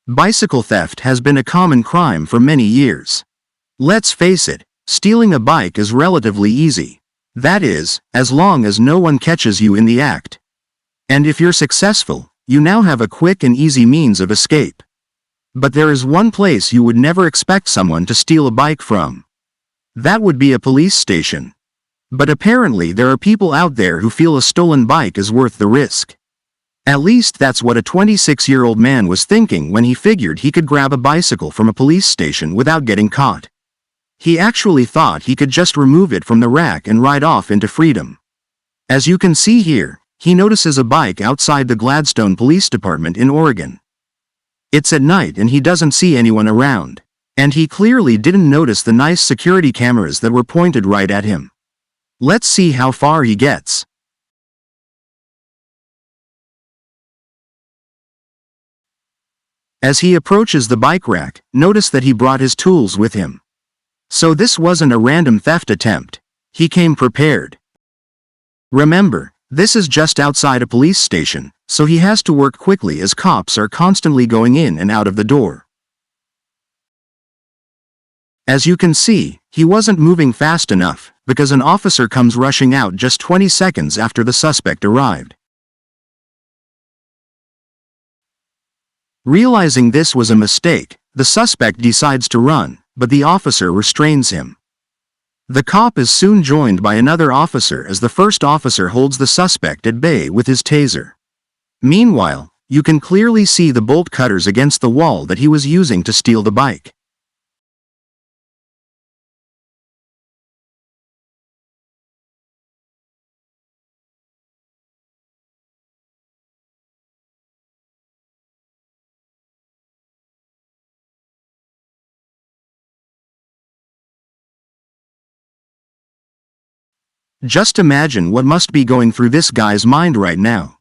Bicycle theft has been a common crime for many years. Let's face it, stealing a bike is relatively easy. That is, as long as no one catches you in the act. And if you're successful, you now have a quick and easy means of escape. But there is one place you would never expect someone to steal a bike from. That would be a police station. But apparently there are people out there who feel a stolen bike is worth the risk. At least that's what a 26-year-old man was thinking when he figured he could grab a bicycle from a police station without getting caught. He actually thought he could just remove it from the rack and ride off into freedom. As you can see here, he notices a bike outside the Gladstone Police Department in Oregon. It's at night and he doesn't see anyone around. And he clearly didn't notice the nice security cameras that were pointed right at him. Let's see how far he gets. As he approaches the bike rack, notice that he brought his tools with him. So this wasn't a random theft attempt. He came prepared. Remember, this is just outside a police station, so he has to work quickly as cops are constantly going in and out of the door. As you can see, he wasn't moving fast enough, because an officer comes rushing out just 20 seconds after the suspect arrived. Realizing this was a mistake, the suspect decides to run, but the officer restrains him. The cop is soon joined by another officer as the first officer holds the suspect at bay with his taser. Meanwhile, you can clearly see the bolt cutters against the wall that he was using to steal the bike. Just imagine what must be going through this guy's mind right now.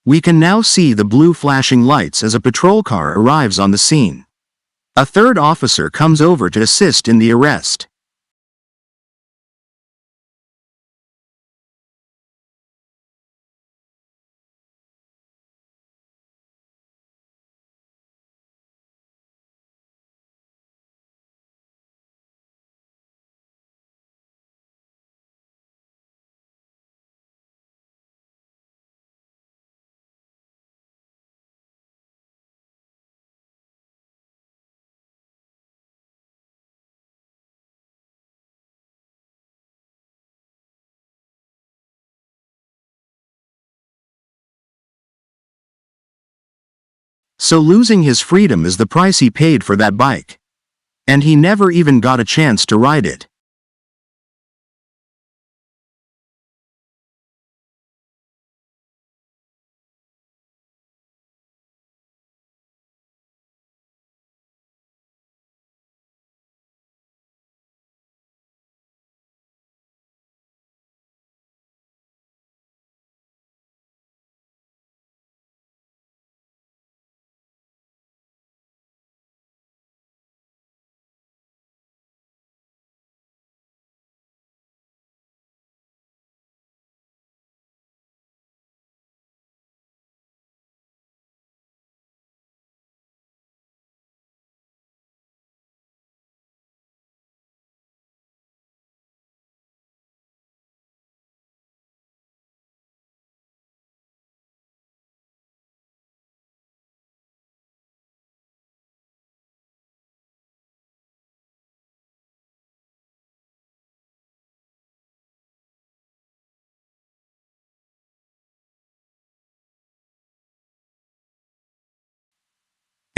We can now see the blue flashing lights as a patrol car arrives on the scene. A third officer comes over to assist in the arrest. So losing his freedom is the price he paid for that bike. And he never even got a chance to ride it.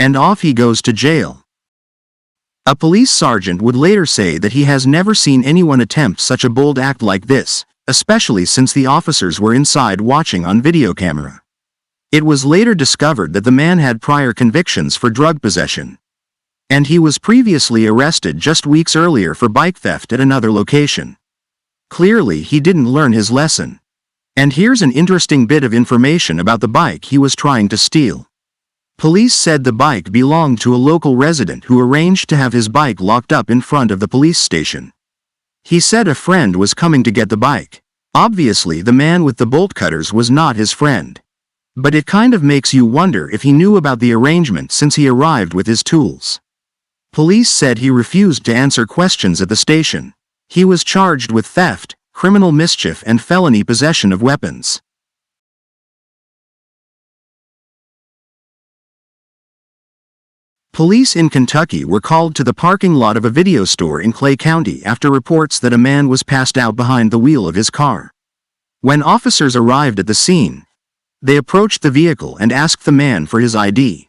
And off he goes to jail. A police sergeant would later say that he has never seen anyone attempt such a bold act like this, especially since the officers were inside watching on video camera. It was later discovered that the man had prior convictions for drug possession. And he was previously arrested just weeks earlier for bike theft at another location. Clearly, he didn't learn his lesson. And here's an interesting bit of information about the bike he was trying to steal. Police said the bike belonged to a local resident who arranged to have his bike locked up in front of the police station. He said a friend was coming to get the bike. Obviously, the man with the bolt cutters was not his friend. But it kind of makes you wonder if he knew about the arrangement since he arrived with his tools. Police said he refused to answer questions at the station. He was charged with theft, criminal mischief, and felony possession of weapons. Police in Kentucky were called to the parking lot of a video store in Clay County after reports that a man was passed out behind the wheel of his car. When officers arrived at the scene, they approached the vehicle and asked the man for his ID.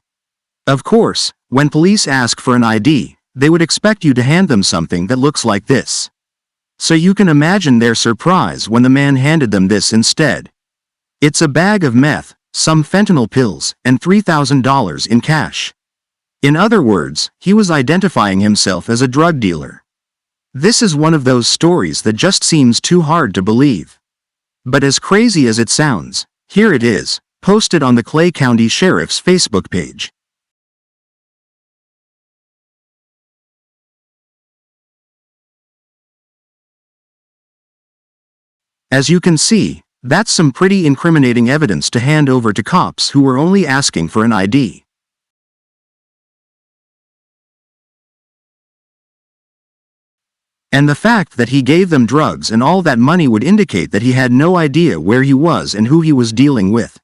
Of course, when police ask for an ID, they would expect you to hand them something that looks like this. So you can imagine their surprise when the man handed them this instead. It's a bag of meth, some fentanyl pills, and $3,000 in cash. In other words, he was identifying himself as a drug dealer. This is one of those stories that just seems too hard to believe. But as crazy as it sounds, here it is, posted on the Clay County Sheriff's Facebook page. As you can see, that's some pretty incriminating evidence to hand over to cops who were only asking for an ID. And the fact that he gave them drugs and all that money would indicate that he had no idea where he was and who he was dealing with.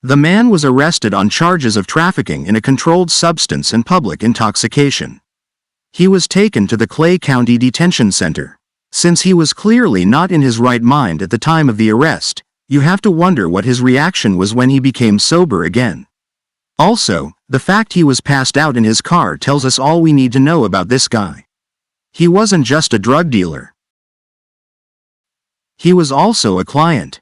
The man was arrested on charges of trafficking in a controlled substance and public intoxication. He was taken to the Clay County Detention Center. Since he was clearly not in his right mind at the time of the arrest, you have to wonder what his reaction was when he became sober again. Also, the fact he was passed out in his car tells us all we need to know about this guy. He wasn't just a drug dealer. He was also a client.